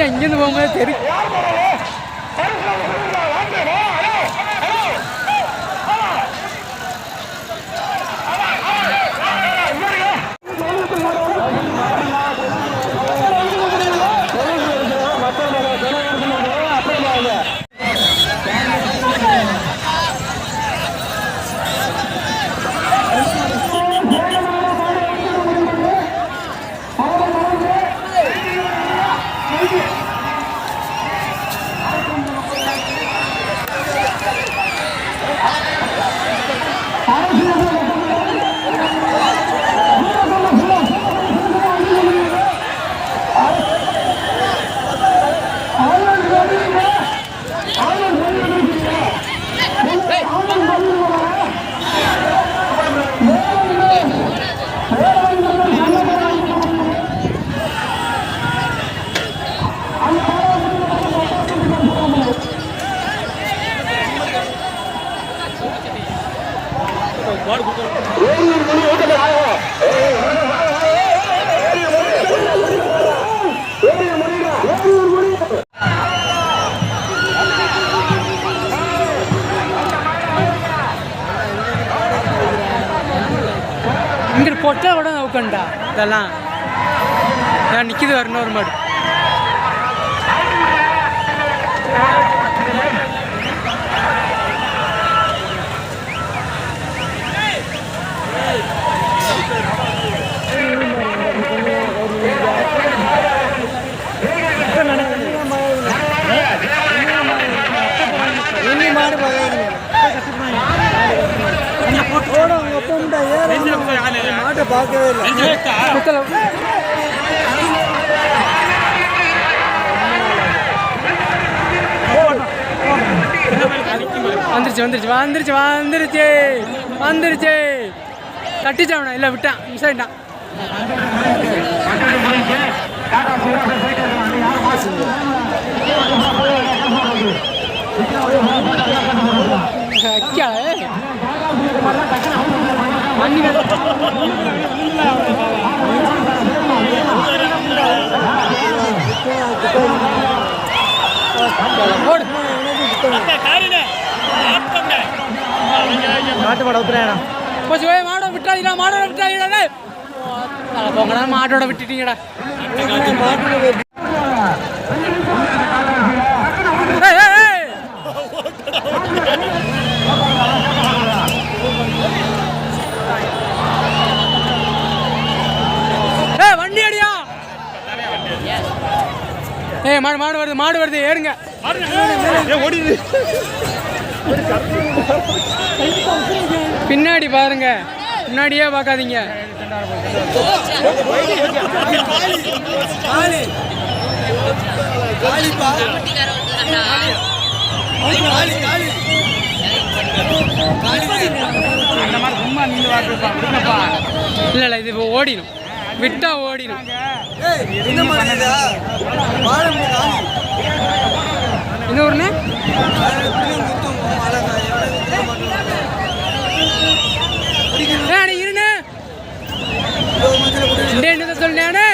இங்கேருந்து போகும்போது தெரு இங்கே பொட்டை கூட உட்காண்டா இதெல்லாம் நான் நிற்கிது வரணும் ஒரு மாடு மாட்டை பார்க்கவே இல்லை வந்துருச்சு வந்துருச்சு வந்துருச்சு வந்துருச்சு வந்துருச்சு கட்டிச்சாவனா இல்லை விட்டான் மிஸ் ஆகிட்டான் மாடை விட்டாடா மாடோட விட்டாடா போங்கடா மாட்டோட விட்டுட்டீங்கடா வண்டி அடியா மாடு மாடு வருது மாடு வருது ஏறுங்க பின்னாடி பாருங்க முன்னாடியே பார்க்காதீங்க இல்ல இல்ல இது ஓடிடும் விட்டா ஓடிடும் இன்னொரு இருன்னு சொன்னேன்